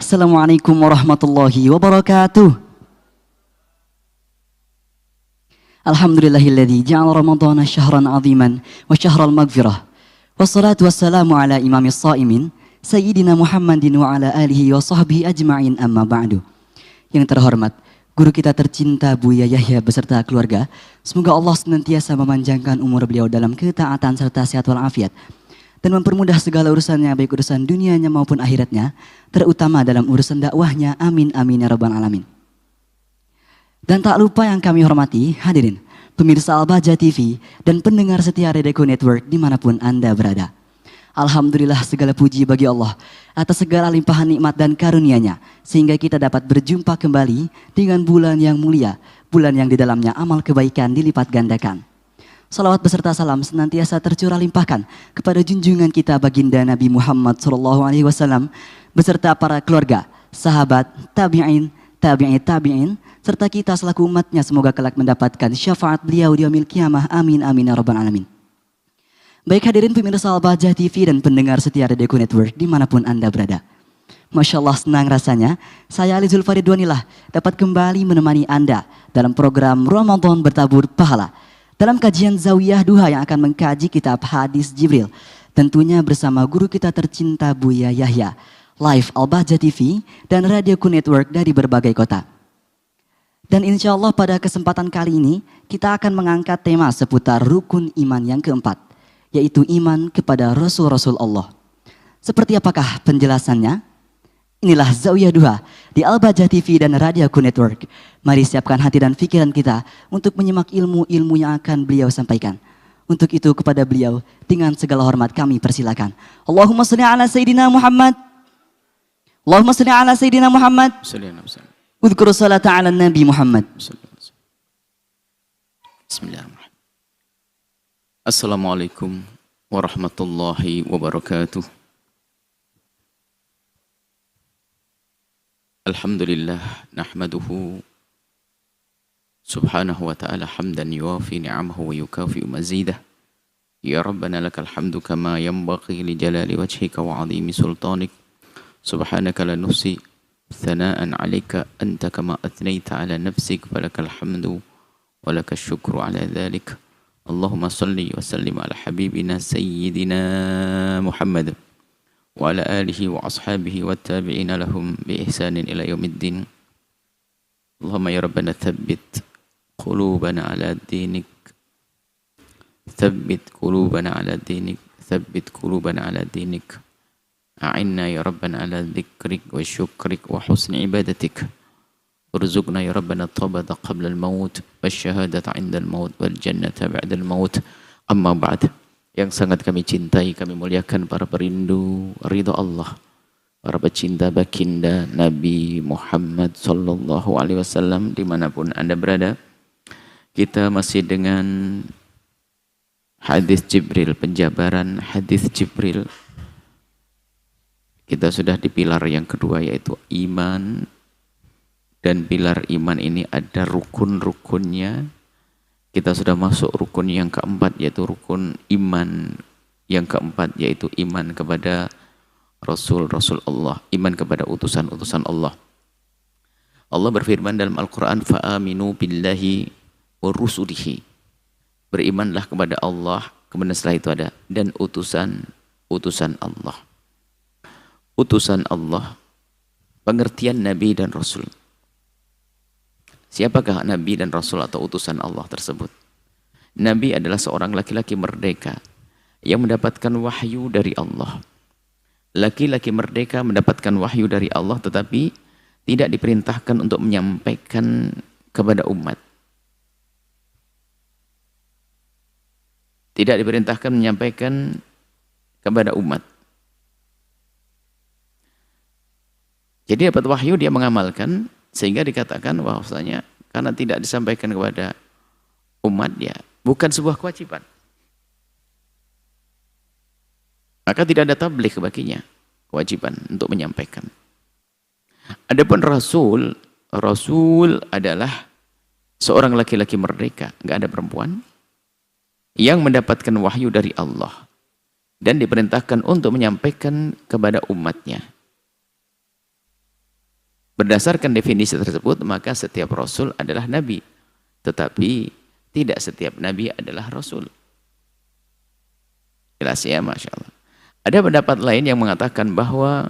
Assalamualaikum warahmatullahi wabarakatuh. Alhamdulillahilladzi ja'ala ramadhana syahran 'aziman wa syahral maghfirah. Wassalatu wassalamu ala imamis shaimin sayyidina Muhammadin wa ala alihi wa sahbihi ajma'in, amma ba'du. Yang terhormat guru kita tercinta Buya Yahya beserta keluarga, semoga Allah senantiasa memanjangkan umur beliau dalam ketaatan serta sehat walafiat dan mempermudah segala urusannya, baik urusan dunianya maupun akhiratnya, terutama dalam urusan dakwahnya. Amin amin ya rabbal alamin. Dan tak lupa yang kami hormati hadirin pemirsa Al-Bahjah TV dan pendengar setia Redeko Network dimanapun Anda berada. Alhamdulillah, segala puji bagi Allah atas segala limpahan nikmat dan karunia-Nya sehingga kita dapat berjumpa kembali dengan bulan yang mulia, bulan yang di dalamnya amal kebaikan dilipat gandakan. Salawat beserta salam senantiasa tercurah limpahkan kepada junjungan kita baginda Nabi Muhammad SAW beserta para keluarga, sahabat, tabi'in, tabi'in, serta kita selaku umatnya, semoga kelak mendapatkan syafaat beliau di yaumil qiyamah. Amin amin ya rabbal alamin. Baik hadirin pemirsa Al-Bahjah TV dan pendengar setia Redeko Network dimanapun Anda berada. Masya Allah, senang rasanya saya Ali Zulfaridwanilah dapat kembali menemani Anda dalam program Ramadan Bertabur Pahala, dalam kajian Zawiyah Duha yang akan mengkaji kitab Hadis Jibril, tentunya bersama guru kita tercinta Buya Yahya, live Al-Bahjah TV dan Redeko Network dari berbagai kota. Dan insya Allah pada kesempatan kali ini kita akan mengangkat tema seputar rukun iman yang keempat, yaitu iman kepada Rasul-Rasul Allah. Seperti apakah penjelasannya? Inilah Zawiyah Duha di Al-Bahjah TV dan Redeko Network. Mari siapkan hati dan pikiran kita untuk menyimak ilmu-ilmu yang akan beliau sampaikan. Untuk itu kepada beliau dengan segala hormat kami persilakan. Allahumma shalli ala Sayyidina Muhammad. Allahumma shalli ala Sayyidina Muhammad. Udhkur salata ala Nabi Muhammad. Bismillahirrahmanirrahim. Assalamualaikum warahmatullahi wabarakatuh. Alhamdulillah nahmaduhu subhanahu wa ta'ala hamdan yuwafi ni'amahu wa yukafi'u mazidah. Ya Rabbana lakal hamdu kama yanbaghi li jalali wajhika wa 'azimi sultanik. Subhanaka la nuhsi ثناء عليك أنت كما أثنيت على نفسك فلك الحمد ولك الشكر على ذلك. اللهم صل وسلم على حبيبنا سيدنا محمد وعلى آله وأصحابه والتابعين لهم بإحسان إلى يوم الدين. اللهم يا ربنا ثبت قلوبنا على دينك، ثبت قلوبنا على دينك، ثبت قلوبنا على دينك. أعنا يا ربنا على ذكرك وشكرك وحسن عبادتك. ارزقنا يا ربنا التوبة قبل الموت والشهادة عند الموت والجنة بعد الموت. أما بعد, yang sangat kami cintai, kami muliakan para perindu ridha Allah, para pecinta baginda Nabi Muhammad sallallahu alaihi wasallam dimanapun Anda berada. Kita masih dengan hadis Jibril, penjabaran hadis Jibril. Kita sudah di pilar yang kedua, yaitu iman. Dan pilar iman ini ada rukun-rukunnya. Kita sudah masuk rukun yang keempat, yaitu rukun iman yang keempat, yaitu iman kepada Rasul-Rasul Allah, iman kepada utusan-utusan Allah. Allah berfirman dalam Al-Quran, فَآمِنُوا بِاللَّهِ وَرُسُلِهِ. Berimanlah kepada Allah, kemudian setelah itu ada, dan utusan Allah. Utusan Allah, pengertian Nabi dan Rasul. Siapakah Nabi dan Rasul atau utusan Allah tersebut? Nabi adalah seorang laki-laki merdeka yang mendapatkan wahyu dari Allah. Laki-laki merdeka mendapatkan wahyu dari Allah tetapi tidak diperintahkan untuk menyampaikan kepada umat. Tidak diperintahkan menyampaikan kepada umat. Jadi dapat wahyu, dia mengamalkan, sehingga dikatakan bahwasanya karena tidak disampaikan kepada umat, ya bukan sebuah kewajiban. Maka tidak ada tabligh baginya, kewajiban untuk menyampaikan. Adapun Rasul adalah seorang laki-laki merdeka, nggak ada perempuan, yang mendapatkan wahyu dari Allah dan diperintahkan untuk menyampaikan kepada umatnya. Berdasarkan definisi tersebut, maka setiap rasul adalah nabi. Tetapi tidak setiap nabi adalah rasul. Jelas ya, Masya Allah. Ada pendapat lain yang mengatakan bahwa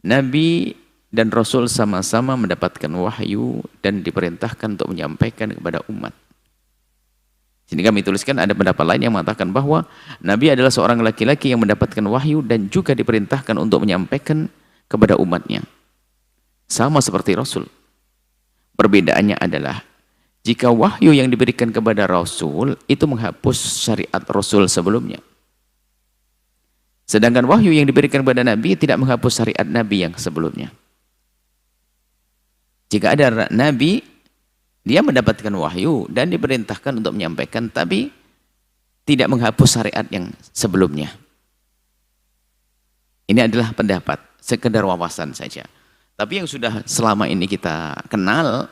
nabi dan rasul sama-sama mendapatkan wahyu dan diperintahkan untuk menyampaikan kepada umat. Sini kami tuliskan ada pendapat lain yang mengatakan bahwa nabi adalah seorang laki-laki yang mendapatkan wahyu dan juga diperintahkan untuk menyampaikan kepada umatnya. Sama seperti rasul. Perbedaannya adalah jika wahyu yang diberikan kepada rasul itu menghapus syariat rasul sebelumnya. Sedangkan wahyu yang diberikan kepada nabi tidak menghapus syariat nabi yang sebelumnya. Jika ada nabi, dia mendapatkan wahyu dan diperintahkan untuk menyampaikan, tapi tidak menghapus syariat yang sebelumnya. Ini adalah pendapat, sekedar wawasan saja. Tapi yang sudah selama ini kita kenal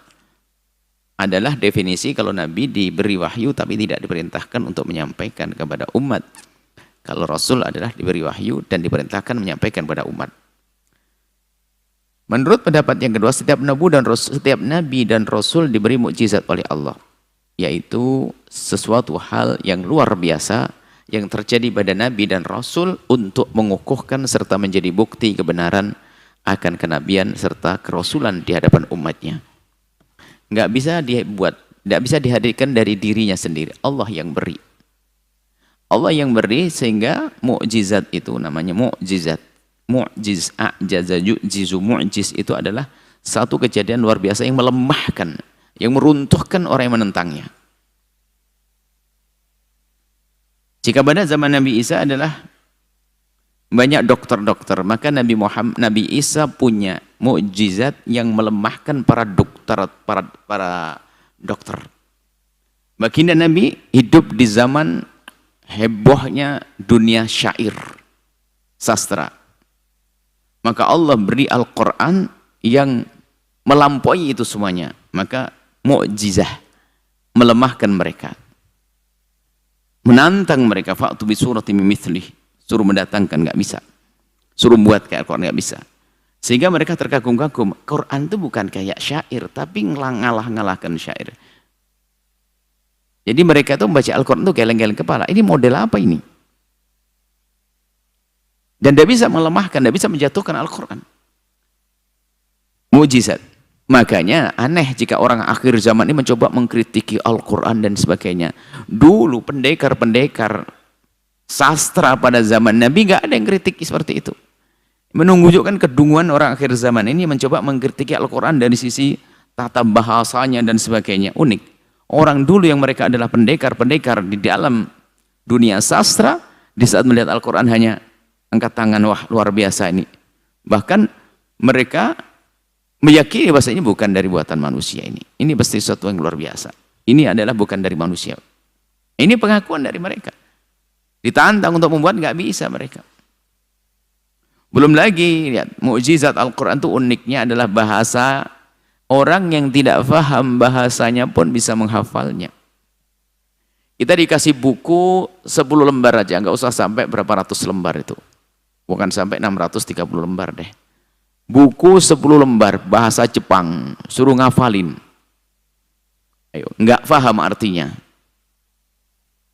adalah definisi kalau nabi diberi wahyu tapi tidak diperintahkan untuk menyampaikan kepada umat. Kalau rasul adalah diberi wahyu dan diperintahkan menyampaikan kepada umat. Menurut pendapat yang kedua, setiap nabi dan rasul diberi mukjizat oleh Allah, yaitu sesuatu hal yang luar biasa yang terjadi pada nabi dan rasul untuk mengukuhkan serta menjadi bukti kebenaran akan kenabian serta kerasulan di hadapan umatnya. Nggak bisa dibuat, nggak bisa dihadirkan dari dirinya sendiri. Allah yang beri. Allah yang beri sehingga mukjizat itu namanya mukjizat. Mu'jiz, a'jaza, yu'jizu, mu'jiz itu adalah satu kejadian luar biasa yang melemahkan, yang meruntuhkan orang yang menentangnya. Jika pada zaman Nabi Isa adalah banyak dokter-dokter, maka Nabi Isa punya mukjizat yang melemahkan para dokter. Baginda Nabi hidup di zaman hebohnya dunia syair, sastra. Maka Allah beri Al-Quran yang melampaui itu semuanya. Maka mukjizah melemahkan mereka, menantang mereka. Fa'tu bi suratin mimithlihi, suruh mendatangkan, nggak bisa. Suruh buat kayak Al-Quran, nggak bisa. Sehingga mereka terkagum-kagum. Quran itu bukan kayak syair, tapi ngalah-ngalahkan syair. Jadi mereka itu membaca Al-Quran itu geleng-geleng kepala. Ini model apa ini? Dan tidak bisa melemahkan, tidak bisa menjatuhkan Al-Quran. Mujizat. Makanya aneh jika orang akhir zaman ini mencoba mengkritiki Al-Quran dan sebagainya. Dulu pendekar-pendekar sastra pada zaman Nabi nggak ada yang kritik seperti itu. Menunjukkan kedunguan orang akhir zaman ini mencoba mengkritiki Al-Quran dari sisi tata bahasanya dan sebagainya. Unik. Orang dulu yang mereka adalah pendekar-pendekar di dalam dunia sastra, di saat melihat Al-Quran hanya angkat tangan, wah luar biasa ini. Bahkan mereka meyakini bahasa ini bukan dari buatan manusia ini. Ini pasti sesuatu yang luar biasa. Ini adalah bukan dari manusia. Ini pengakuan dari mereka. Ditantang untuk membuat, nggak bisa mereka. Belum lagi, lihat, mukjizat Al-Quran itu uniknya adalah bahasa orang yang tidak paham bahasanya pun bisa menghafalnya. Kita dikasih buku 10 lembar aja, nggak usah sampai berapa ratus lembar itu. Bukan sampai 630 lembar deh. Buku 10 lembar bahasa Jepang, suruh ngafalin. Ayo, nggak paham artinya.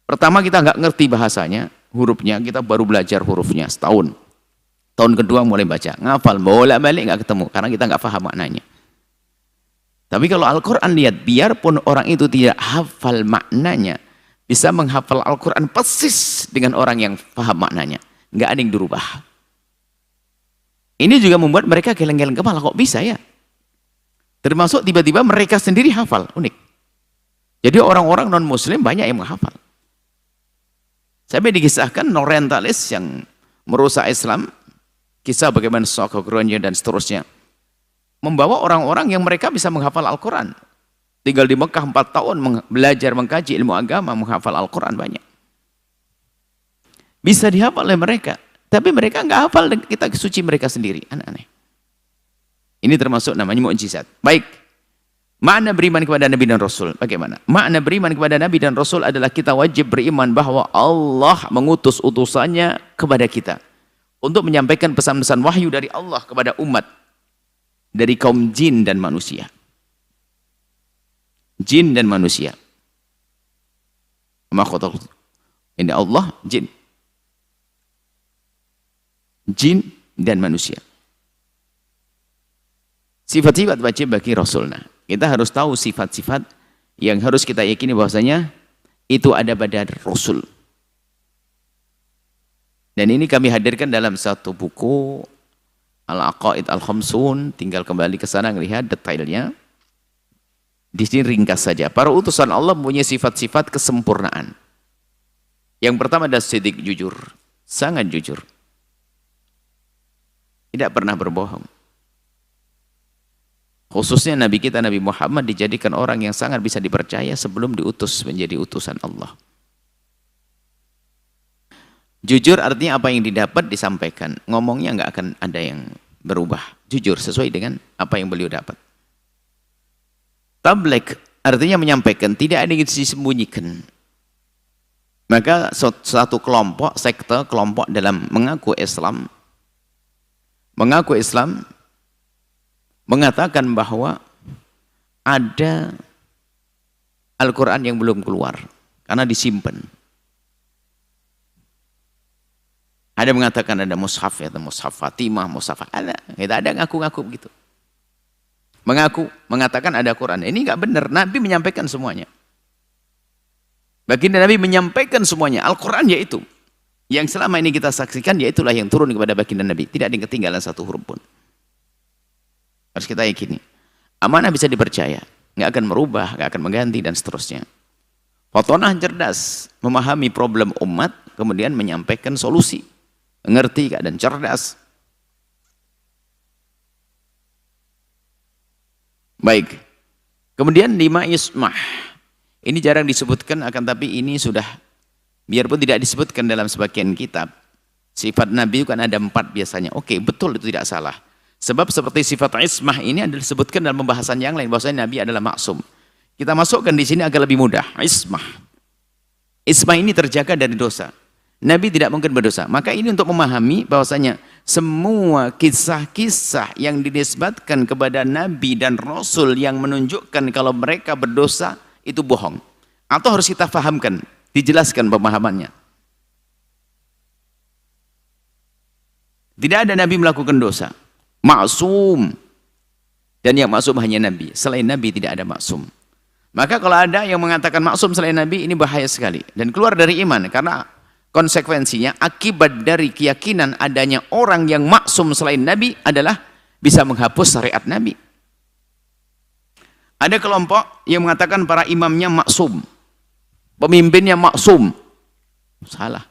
Pertama kita nggak ngerti bahasanya, hurufnya, kita baru belajar hurufnya setahun. Tahun kedua mulai baca, ngafal, bolak-balik nggak ketemu, karena kita nggak paham maknanya. Tapi kalau Al-Quran lihat, biarpun orang itu tidak hafal maknanya, bisa menghafal Al-Quran persis dengan orang yang paham maknanya. Nggak ada yang dirubah. Ini juga membuat mereka geleng-geleng kepala, kok bisa ya? Termasuk tiba-tiba mereka sendiri hafal, unik. Jadi orang-orang non-muslim banyak yang menghafal. Sampai dikisahkan orientalis yang merusak Islam, kisah bagaimana Sokogronya dan seterusnya, membawa orang-orang yang mereka bisa menghafal Al-Quran. Tinggal di Mekah 4 tahun belajar mengkaji ilmu agama, menghafal Al-Quran banyak. Bisa dihafal oleh mereka, tapi mereka nggak hafal kitab suci mereka sendiri. Aneh-aneh. Ini termasuk namanya mukjizat. Baik, makna beriman kepada Nabi dan Rasul bagaimana? Makna beriman kepada Nabi dan Rasul adalah kita wajib beriman bahwa Allah mengutus utusannya kepada kita untuk menyampaikan pesan-pesan wahyu dari Allah kepada umat. dari kaum jin dan manusia. Jin dan manusia. Ini Allah, jin. Jin dan manusia. Sifat-sifat wajib bagi Rasulna. Kita harus tahu sifat-sifat yang harus kita yakini bahwasanya itu ada pada Rasul. Dan ini kami hadirkan dalam satu buku Al-Aqaid Al-Khamsun. Tinggal kembali ke sana melihat detailnya. Di sini ringkas saja. Para utusan Allah mempunyai sifat-sifat kesempurnaan. Yang pertama adalah sidik, jujur. Sangat jujur. Tidak pernah berbohong. Khususnya Nabi kita, Nabi Muhammad, dijadikan orang yang sangat bisa dipercaya sebelum diutus menjadi utusan Allah. Jujur artinya apa yang didapat disampaikan. Ngomongnya nggak akan ada yang berubah. Jujur sesuai dengan apa yang beliau dapat. Tabligh artinya menyampaikan, tidak ada yang disembunyikan. Maka satu kelompok, sekte, kelompok dalam mengaku Islam mengatakan bahwa ada Al-Quran yang belum keluar karena disimpan. Ada mengatakan ada mushaf, ya, mushaf Fatimah, mushaf ada. Kita ada ngaku-ngaku begitu. Mengatakan ada Quran. Ini enggak benar. Nabi menyampaikan semuanya. Baginda Nabi menyampaikan semuanya. Al-Quran yaitu yang selama ini kita saksikan, yaitulah yang turun kepada baginda Nabi. Tidak ada yang ketinggalan satu huruf pun. Harus kita yakini. Amanah bisa dipercaya. Nggak akan merubah, nggak akan mengganti, dan seterusnya. Fatonah cerdas, memahami problem umat, kemudian menyampaikan solusi. Mengerti keadaan, cerdas. Baik. Kemudian 5 ismah. Ini jarang disebutkan, akan tapi ini sudah, biarpun tidak disebutkan dalam sebagian kitab, sifat Nabi itu kan ada 4 biasanya. Oke, betul, itu tidak salah. Sebab seperti sifat ismah ini adalah disebutkan dalam pembahasan yang lain, bahwasanya Nabi adalah maksum. Kita masukkan di sini agar lebih mudah. Ismah. Ismah ini terjaga dari dosa. Nabi tidak mungkin berdosa. Maka ini untuk memahami bahwasanya semua kisah-kisah yang dinisbatkan kepada Nabi dan Rasul yang menunjukkan kalau mereka berdosa itu bohong. Atau harus kita fahamkan, dijelaskan pemahamannya. Tidak ada Nabi melakukan dosa. Maksum. Dan yang maksum hanya Nabi. Selain Nabi tidak ada maksum. Maka kalau ada yang mengatakan maksum selain Nabi, ini bahaya sekali. Dan keluar dari iman. Karena konsekuensinya, akibat dari keyakinan adanya orang yang maksum selain Nabi adalah bisa menghapus syariat Nabi. Ada kelompok yang mengatakan para imamnya maksum. Pemimpinnya maksum. Salah.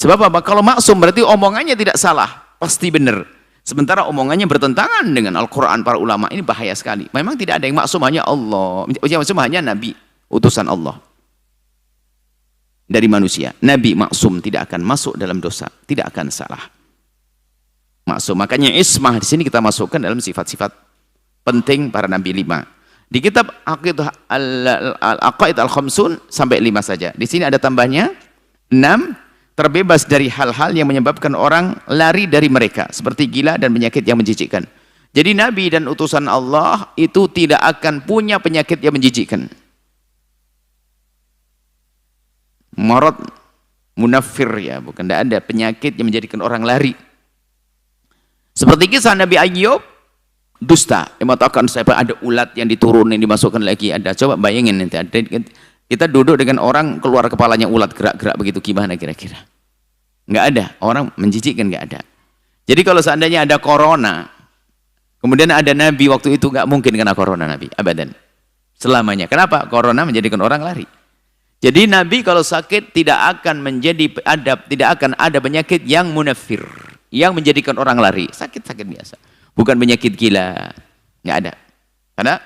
Sebab apa? Kalau maksum berarti omongannya tidak salah. Pasti benar. Sementara omongannya bertentangan dengan Al-Quran para ulama. Ini bahaya sekali. Memang tidak ada yang maksum, hanya Allah. Yang maksum hanya Nabi, utusan Allah. Dari manusia. Nabi maksum, tidak akan masuk dalam dosa. Tidak akan salah. Maksum. Makanya ismah di sini kita masukkan dalam sifat-sifat penting para Nabi 5. Di kitab Al-Aqaid Al-Khamsun sampai 5 saja. Di sini ada tambahnya 6. Terbebas dari hal-hal yang menyebabkan orang lari dari mereka, seperti gila dan penyakit yang menjijikkan. Jadi Nabi dan utusan Allah itu tidak akan punya penyakit yang menjijikkan. Marad munafir, ya, bukan, tidak ada penyakit yang menjadikan orang lari. Seperti kisah Nabi Ayyub, dusta, yang mengatakan saya ada ulat yang diturunin dimasukkan lagi, ada. Coba bayangin nanti ada. Kita duduk dengan orang keluar kepalanya ulat gerak-gerak begitu, gimana kira-kira? Nggak ada, orang menjijikkan, nggak ada. Jadi kalau seandainya ada corona, kemudian ada Nabi waktu itu, nggak mungkin kena corona Nabi, abadan. Selamanya. Kenapa? Corona menjadikan orang lari. Jadi Nabi kalau sakit tidak akan tidak akan ada penyakit yang munafir, yang menjadikan orang lari. Sakit-sakit biasa. Bukan penyakit gila, nggak ada. Karena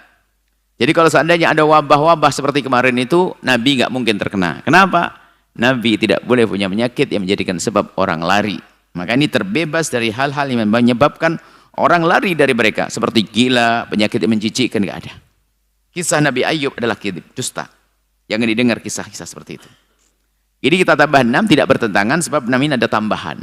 jadi kalau seandainya ada wabah-wabah seperti kemarin itu, Nabi nggak mungkin terkena. Kenapa? Nabi tidak boleh punya penyakit yang menjadikan sebab orang lari. Maka ini terbebas dari hal-hal yang menyebabkan orang lari dari mereka. Seperti gila, penyakit yang menjijikkan, nggak ada. Kisah Nabi Ayyub adalah dusta. Jangan didengar kisah-kisah seperti itu. Jadi kita tambah 6 tidak bertentangan sebab 6 ini ada tambahan.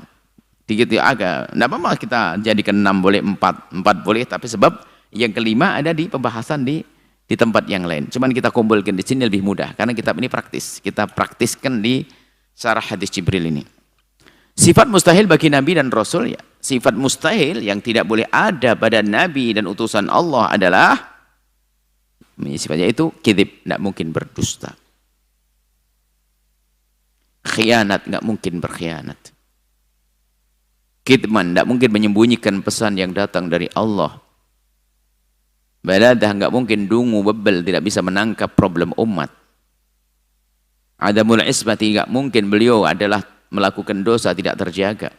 Dikit ya agak, tidak apa-apa kita jadikan 6 boleh, 4 boleh, tapi sebab yang kelima ada di pembahasan di tempat yang lain. Cuman kita kumpulkan di sini lebih mudah, karena kitab ini praktis. Kita praktiskan di syarah hadis Jibril ini. Sifat mustahil bagi Nabi dan Rasul, ya. Sifat mustahil yang tidak boleh ada pada Nabi dan utusan Allah adalah, sifatnya itu kidib, tidak mungkin berdusta. Khianat, nggak mungkin berkhianat. Kitman, tidak mungkin menyembunyikan pesan yang datang dari Allah. Baladah, nggak mungkin dungu bebel, tidak bisa menangkap problem umat. Adamul ismati, nggak mungkin beliau adalah melakukan dosa tidak terjaga.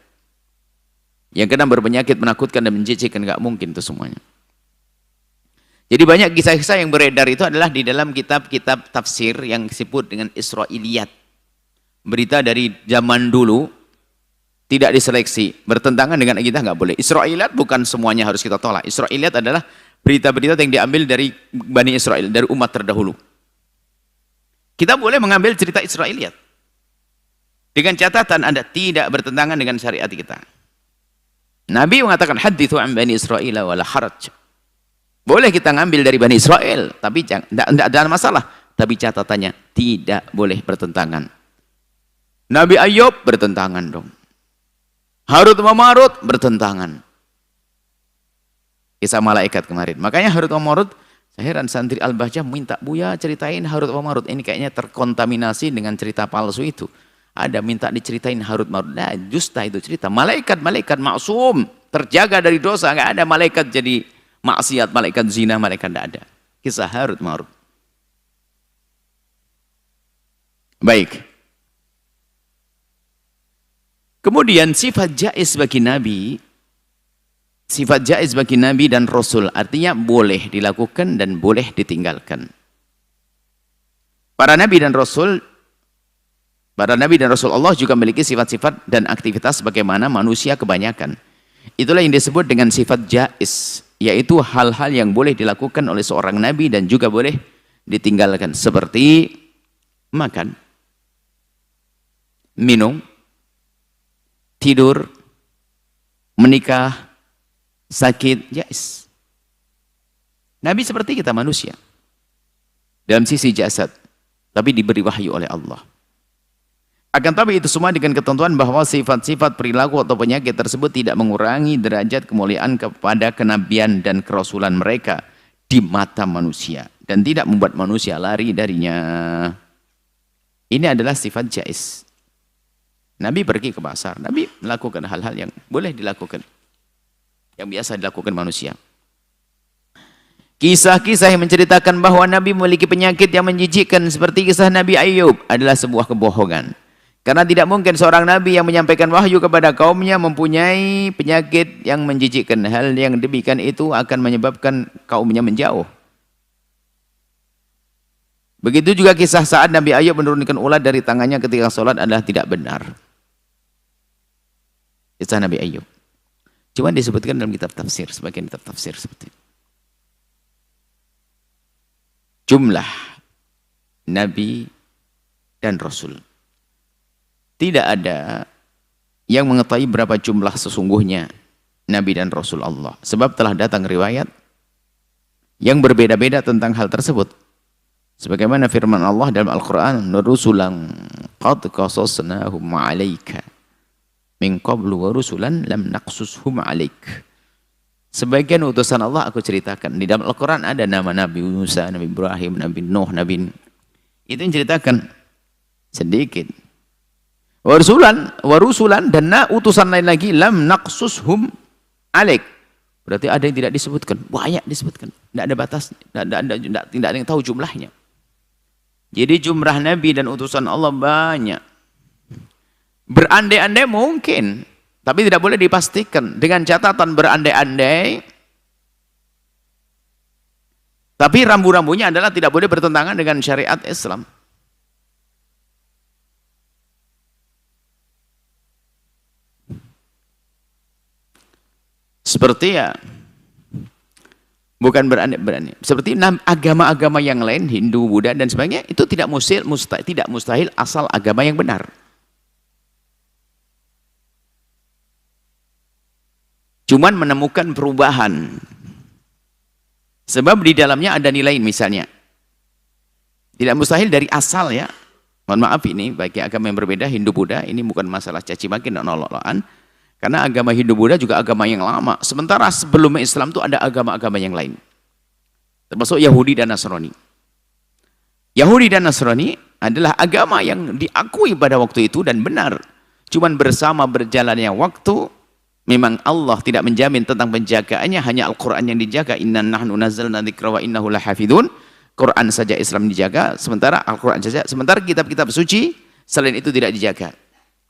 Yang keenam, berpenyakit, menakutkan dan menjijikkan, nggak mungkin itu semuanya. Jadi banyak kisah-kisah yang beredar itu adalah di dalam kitab-kitab tafsir yang disebut dengan Israiliyat. Berita dari zaman dulu, tidak diseleksi, bertentangan dengan kita nggak boleh. Israiliyat bukan semuanya harus kita tolak. Israiliyat adalah berita-berita yang diambil dari Bani Israel, dari umat terdahulu. Kita boleh mengambil cerita Israiliyat dengan catatan Anda tidak bertentangan dengan syariat kita. Nabi mengatakan hadithu an Bani Israel wala haraj. Boleh kita ngambil dari Bani Israel, tapi tidak ada masalah. Tapi catatannya tidak boleh bertentangan. Nabi Ayub bertentangan dong. Harut sama Marut bertentangan. Kisah malaikat kemarin. Makanya Harut sama Marut, saya heran santri Al-Bahjah minta Buya ceritain Harut sama Marut. Ini kayaknya terkontaminasi dengan cerita palsu itu. Ada minta diceritain Harut Marut. Nah, dusta itu cerita. Malaikat maksum, terjaga dari dosa. Nggak ada malaikat jadi maksiat, malaikat zina, malaikat tidak ada. Kisah Harut Marut. Baik. Kemudian sifat jaiz bagi Nabi dan Rasul, artinya boleh dilakukan dan boleh ditinggalkan. Para Nabi dan Rasul Allah juga memiliki sifat-sifat dan aktivitas sebagaimana manusia kebanyakan. Itulah yang disebut dengan sifat jaiz, yaitu hal-hal yang boleh dilakukan oleh seorang Nabi dan juga boleh ditinggalkan, seperti makan, minum, tidur, menikah, sakit, jaiz. Nabi seperti kita manusia dalam sisi jasad, tapi diberi wahyu oleh Allah. Akan tapi itu semua dengan ketentuan bahwa sifat-sifat perilaku atau penyakit tersebut tidak mengurangi derajat kemuliaan kepada kenabian dan kerasulan mereka di mata manusia dan tidak membuat manusia lari darinya. Ini adalah sifat jaiz. Nabi pergi ke pasar, Nabi melakukan hal-hal yang boleh dilakukan, yang biasa dilakukan manusia. Kisah-kisah yang menceritakan bahwa Nabi memiliki penyakit yang menjijikkan seperti kisah Nabi Ayub adalah sebuah kebohongan. Karena tidak mungkin seorang Nabi yang menyampaikan wahyu kepada kaumnya mempunyai penyakit yang menjijikkan. Hal yang demikian itu akan menyebabkan kaumnya menjauh. Begitu juga kisah saat Nabi Ayub menurunkan ulat dari tangannya ketika sholat adalah tidak benar. Kisah Nabi Ayub. Cuma disebutkan dalam kitab tafsir, sebagian kitab tafsir seperti itu. Jumlah Nabi dan Rasul. Tidak ada yang mengetahui berapa jumlah sesungguhnya Nabi dan Rasul Allah. Sebab telah datang riwayat yang berbeda-beda tentang hal tersebut. Sebagaimana firman Allah dalam Al-Quran, "Rusulan qad qasasnahum 'alaika min qablu wa rusulan lam naqsushum 'alaik." Sebagian utusan Allah aku ceritakan. Di dalam Al-Quran ada nama Nabi Musa, Nabi Ibrahim, Nabi Nuh, Nabi. Itu yang ceritakan sedikit. Wa rusulan dan utusan lain lagi lam naqsushum 'alaik. Berarti ada yang tidak disebutkan, banyak disebutkan. Tidak ada batas, tidak ada yang tahu jumlahnya. Jadi jumlah Nabi dan utusan Allah banyak. Berandai-andai mungkin, tapi tidak boleh dipastikan. Dengan catatan berandai-andai, tapi rambu-rambunya adalah tidak boleh bertentangan dengan syariat Islam. Seperti ya, bukan berani. Seperti agama-agama yang lain, Hindu, Buddha dan sebagainya, itu tidak mustahil asal agama yang benar. Cuman menemukan perubahan. Sebab di dalamnya ada nilai misalnya. Tidak mustahil dari asal ya. Mohon maaf ini bagi agama yang berbeda, Hindu Buddha, ini bukan masalah caci maki dan olok-olokan. Karena agama Hindu Buddha juga agama yang lama. Sementara sebelum Islam itu ada agama-agama yang lain. Termasuk Yahudi dan Nasrani. Yahudi dan Nasrani adalah agama yang diakui pada waktu itu dan benar. Cuman bersama berjalannya waktu, memang Allah tidak menjamin tentang penjagaannya, hanya Al-Quran yang dijaga. Inna nahnu nazzalna dzikra wa innahu lahafidun. Quran saja Islam dijaga, sementara Al-Quran saja, sementara kitab-kitab suci selain itu tidak dijaga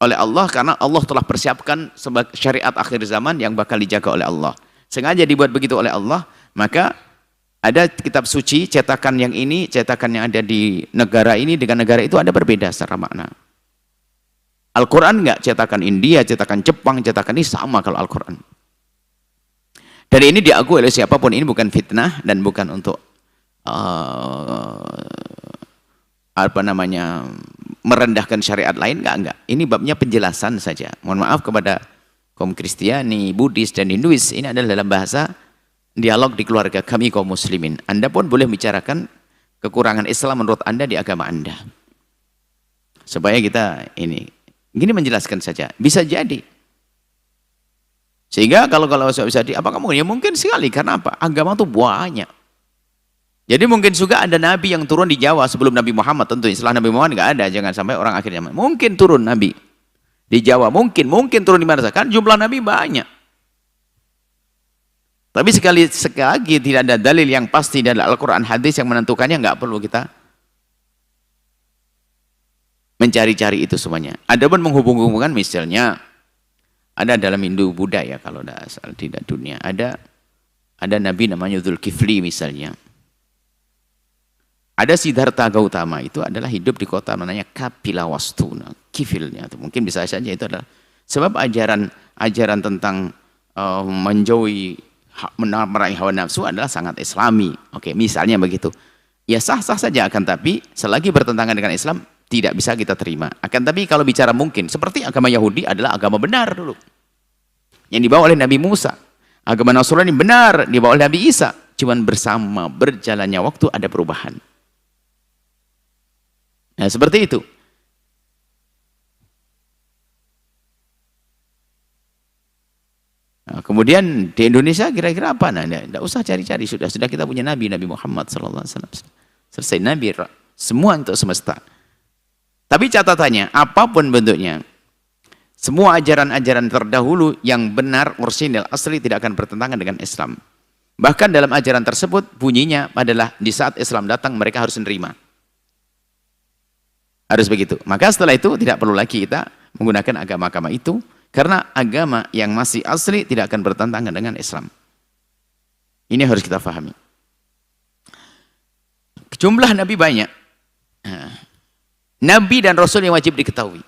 oleh Allah, karena Allah telah persiapkan sebagai syariat akhir zaman yang bakal dijaga oleh Allah. Sengaja dibuat begitu oleh Allah, maka ada kitab suci, cetakan yang ini, cetakan yang ada di negara ini dengan negara itu ada berbeda secara makna. Al-Quran enggak, cetakan India, cetakan Jepang, cetakan ini sama kalau Al-Quran. Dan ini diakui oleh siapapun, ini bukan fitnah dan bukan untuk merendahkan syariat lain, enggak. Ini babnya penjelasan saja. Mohon maaf kepada kaum Kristiani, Buddhis dan Hinduis, ini adalah dalam bahasa dialog di keluarga kami kaum muslimin. Anda pun boleh bicarakan kekurangan Islam menurut Anda di agama Anda. Supaya kita ini gini menjelaskan saja, bisa jadi. Sehingga kalau bisa apa kamu? Ya mungkin sekali, karena apa? Agama itu banyak. Jadi mungkin juga ada nabi yang turun di Jawa sebelum Nabi Muhammad, tentu setelah Nabi Muhammad nggak ada, jangan sampai orang akhirnya. Mungkin turun nabi di Jawa, mungkin turun di mana saja, kan jumlah nabi banyak. Tapi sekali lagi tidak ada dalil yang pasti dari Al-Quran hadis yang menentukannya, nggak perlu kita mencari-cari itu semuanya. Ada pun menghubung-hubungkan, misalnya ada dalam Hindu Buddha ya, kalau tidak dunia, ada nabi namanya Dzulkifli misalnya. Ada Siddhartha Gautama, itu adalah hidup di kota namanya Kapilawastuna, kifilnya, atau mungkin bisa saja itu adalah sebab ajaran tentang menjauhi meraih hawa nafsu adalah sangat Islami. Oke, misalnya begitu. Ya sah-sah saja, akan tapi selagi bertentangan dengan Islam tidak bisa kita terima. Akan tapi kalau bicara mungkin, seperti agama Yahudi adalah agama benar dulu, yang dibawa oleh Nabi Musa. Agama Nasrani benar dibawa oleh Nabi Isa. Cuman bersama berjalannya waktu ada perubahan. Nah, seperti itu. Nah, kemudian di Indonesia kira-kira apa? Nah, tidak usah cari-cari, sudah kita punya Nabi Muhammad SAW. Selesai Nabi, semua untuk semesta. Tapi catatannya, apapun bentuknya, semua ajaran-ajaran terdahulu yang benar, orisinil, asli tidak akan bertentangan dengan Islam. Bahkan dalam ajaran tersebut bunyinya adalah di saat Islam datang mereka harus menerima. Harus begitu. Maka setelah itu tidak perlu lagi kita menggunakan agama-agama itu, karena agama yang masih asli tidak akan bertentangan dengan Islam. Ini harus kita pahami. Jumlah Nabi banyak. Nabi dan Rasul yang wajib diketahui.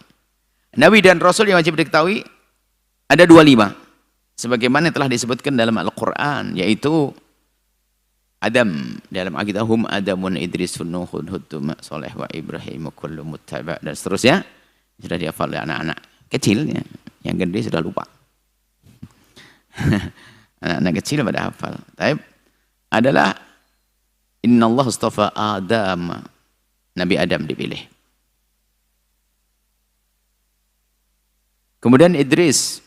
Nabi dan Rasul yang wajib diketahui ada 25. Sebagaimana telah disebutkan dalam Al-Quran, yaitu Adam, dalam akidah hum Adamun Idrisun Nuhun Hudum Soleh wa Ibrahim kullu muttaba, dan seterusnya. Sudah dihafal oleh anak-anak kecil ya. Yang gede sudah lupa. Anak-anak kecil pada hafal. Tapi adalah Innallah astafa Adam, Nabi Adam dipilih. Kemudian Idris,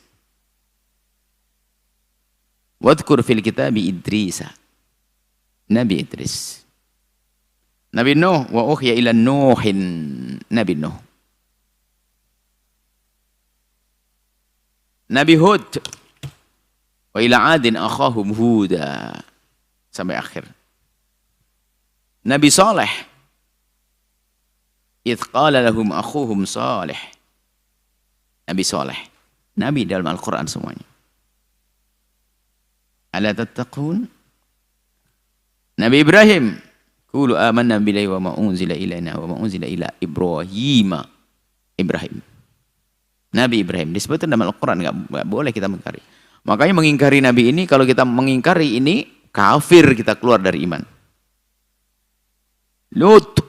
wadkur fil kitabi Idrisa, Nabi Idris. Nabi Nuh, wa ukhya ila Nuhin, Nabi Nuh. Nabi Hud, wa ila Adin akhahum Huda, sampai akhir. Nabi Saleh, idh qala lahum akhuhum Saleh. Nabi Saleh, Nabi dalam Al-Quran semuanya. Ala tattaqun. Nabi Ibrahim, qulu amanna billahi wa ma unzila ilaina wa ma unzila ila Ibrahim. Ibrahim. Nabi Ibrahim disebutkan dalam Al-Quran, nggak boleh kita mengingkari. Makanya mengingkari Nabi ini, kalau kita mengingkari ini, kafir, kita keluar dari iman. Lut,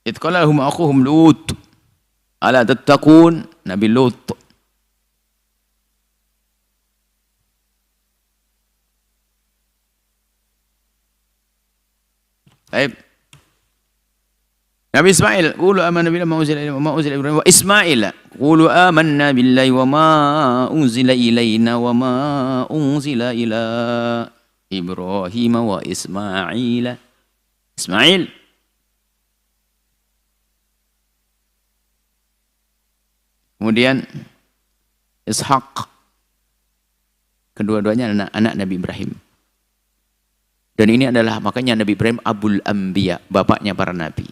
idh qala lahum akhuhum Lut, ala tattaqun, Nabi Lut. Baik. Nabi Ismail, qulu amanna billahi wa ma unzila Ibrahim wa Ismail. Qulu amanna billahi wa ma unzila ilaina wa ma unzila ila Ibrahim wa Ismail. Ismail. Kemudian Ishak. Kedua-duanya anak Nabi Ibrahim. Dan ini adalah makanya Nabi Ibrahim Abul Anbiya, bapaknya para nabi.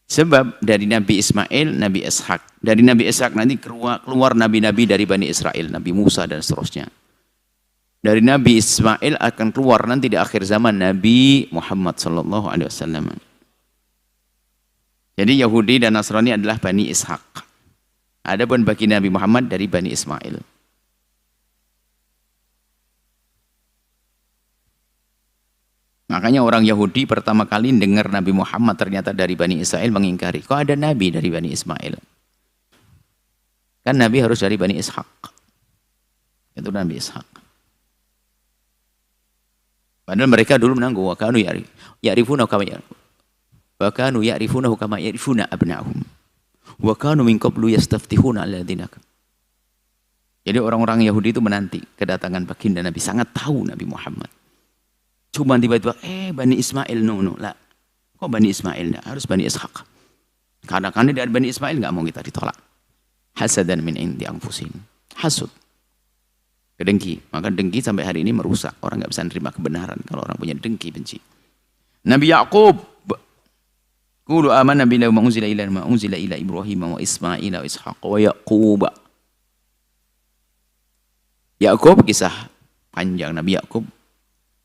Sebab dari Nabi Ismail, Nabi Ishak. Dari Nabi Ishak nanti keluar nabi-nabi dari Bani Israel, Nabi Musa dan seterusnya. Dari Nabi Ismail akan keluar nanti di akhir zaman Nabi Muhammad sallallahu alaihi wasallam. Jadi Yahudi dan Nasrani adalah Bani Ishak. Adapun bagi Nabi Muhammad dari Bani Ismail. Makanya orang Yahudi pertama kali dengar Nabi Muhammad ternyata dari Bani Israel mengingkari. Kok ada Nabi dari Bani Ismail? Kan Nabi harus dari Bani Ishak. Itu Nabi Ishak. Padahal mereka dulu menangguh. Wa kanu ya'rifunahu kama ya'rifuna abna'ahum. Wa kanu min qablu yastaftihuna 'ala dinak. Jadi orang-orang Yahudi itu menanti kedatangan baginda Nabi. Sangat tahu Nabi Muhammad. Cuma tiba-tiba, Bani Ismail, no, lah. Kok Bani Ismail? Nah, harus Bani Ishak. Kadang-kadang dari Bani Ismail nggak mau kita ditolak. Hasadan min indi anfusihim. Hasud. Kedengki. Maka dengki sampai hari ini merusak. Orang nggak bisa nerima kebenaran kalau orang punya dengki, benci. Nabi Yaqub. Qulu amanna billahi wa ma unzila ila Ibrahim wa Ismail wa Ishaq wa Yaqub. Yaqub kisah panjang Nabi Yaqub.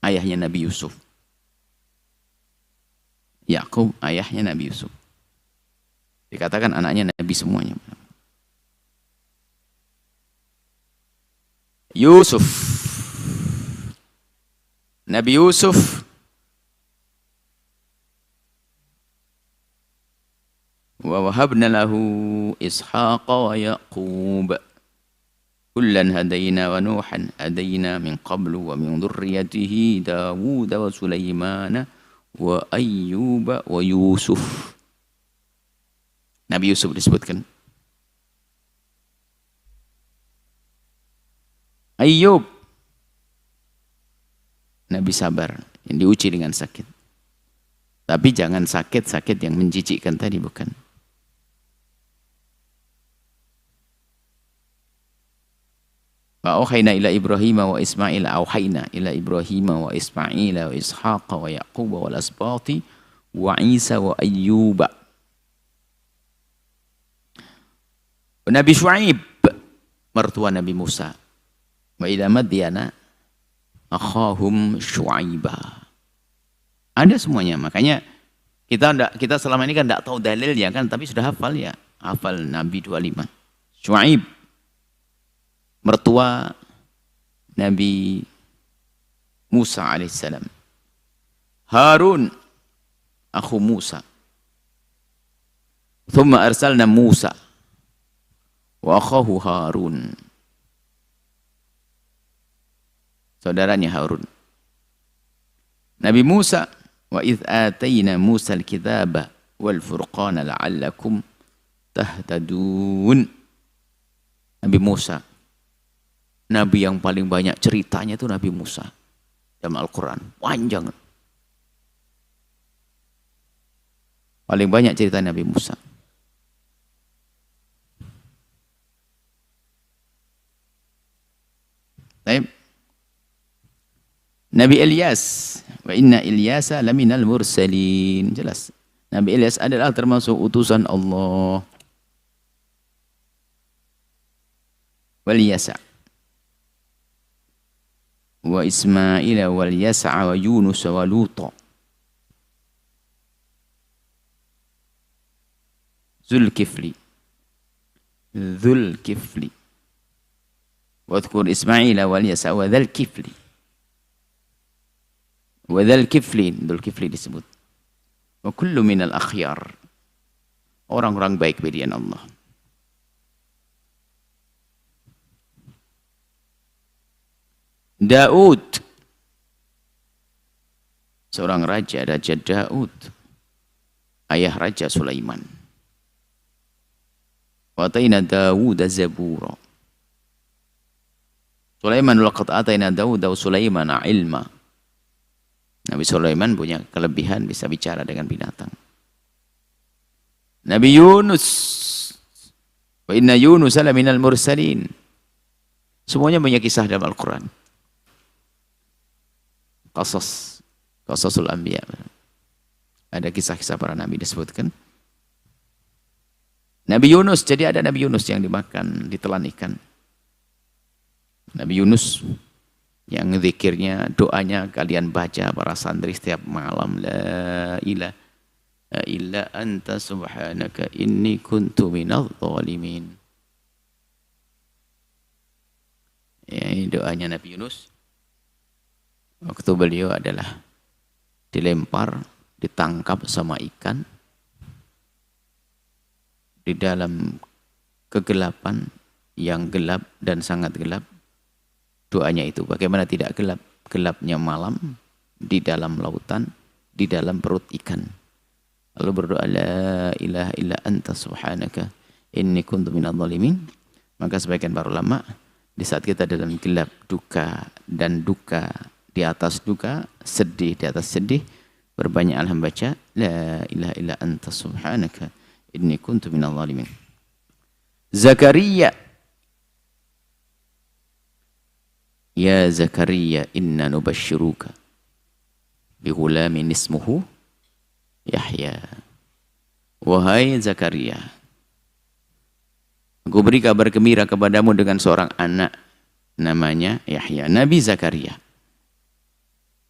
Ayahnya Nabi Yusuf. Yakub ayahnya Nabi Yusuf. Dikatakan anaknya Nabi semuanya. Yusuf. Nabi Yusuf. Wa wahabna lahu Ishaq wa Yaqub. Kullan hadaina wa Nuhan hadaina min qablu wa min dhurriyyatihi Dawud wa Sulaimana wa Ayyub wa Yusuf. Nabi Yusuf disebutkan. Ayyub. Nabi sabar yang diuji dengan sakit. Tapi jangan sakit-sakit yang menjijikkan tadi, bukan. Wa auhayna ila Ibrahim wa Ismail auhayna ila Ibrahim wa Ismail wa Ishaq wa Yaqub wa al-asbati wa Isa wa Ayyub. Nabi Syuaib mertua Nabi Musa. Wa ila Madyana akhahum Syuaiba. Ada semuanya. Makanya kita selama ini kan tidak tahu dalilnya kan, tapi sudah hafal ya. Hafal Nabi 25. Syuaib mertua Nabi Musa alaihissalam. Harun akhu Musa. Thumma arsalna Musa wa akhahu Harun. Saudaranya Harun. Nabi Musa wa idh atayna Musa al-kitaba wal furqana la'allakum tahtadun. Nabi Musa, Nabi yang paling banyak ceritanya itu Nabi Musa dalam Al-Quran. Panjang. Paling banyak cerita Nabi Musa. Baik. Nabi Ilyas. Wa inna Ilyasa laminal mursalin. Jelas. Nabi Ilyas adalah termasuk utusan Allah. Wal Yasa. Wa Ismail wal Yasa wa Yunus wa Luta. Zulkifli. Zulkifli. Wadhkur Ismail wal Yasa wa Dzulkifli. Wa Dzulkifli, Dzulkifli disebut. Wa kullu minal akhyar. Orang-orang baik pilihan Allah. Daud seorang raja, Raja Daud, ayah Raja Sulaiman. Wa ataina Dawud zabura. Sulaiman laqad ataina Dawud wa Sulaiman ilma. Nabi Sulaiman punya kelebihan bisa bicara dengan binatang. Nabi Yunus, wa inna Yunus laminal mursalin. Semuanya punya kisah dalam Al-Quran. Qasasul Anbiya. Ada kisah-kisah para nabi disebutkan. Nabi Yunus, jadi ada Nabi Yunus yang dimakan, ditelan ikan. Nabi Yunus yang zikirnya, doanya kalian baca para santri setiap malam. La ilaha illa anta subhanaka inni kuntu minadh dhalimin. Ya, ini doanya Nabi Yunus. Waktu beliau adalah dilempar, ditangkap sama ikan di dalam kegelapan yang gelap dan sangat gelap. Doanya itu bagaimana tidak gelap? Gelapnya malam di dalam lautan, di dalam perut ikan. Lalu berdoa, la ilaha illa anta subhanaka inni kuntu minadh dhalimin. Maka sebagian para ulama, di saat kita dalam gelap, duka dan duka di atas duka, sedih di atas sedih, berbanyaklah membaca la ilaha illa anta subhanaka inni kuntu minadh dhalimin. Zakaria, ya Zakaria inna nubashshiruka bi ghulamin ismuhu Yahya. Wahai Zakaria, aku beri kabar gembira kepadamu dengan seorang anak namanya Yahya. Nabi Zakaria.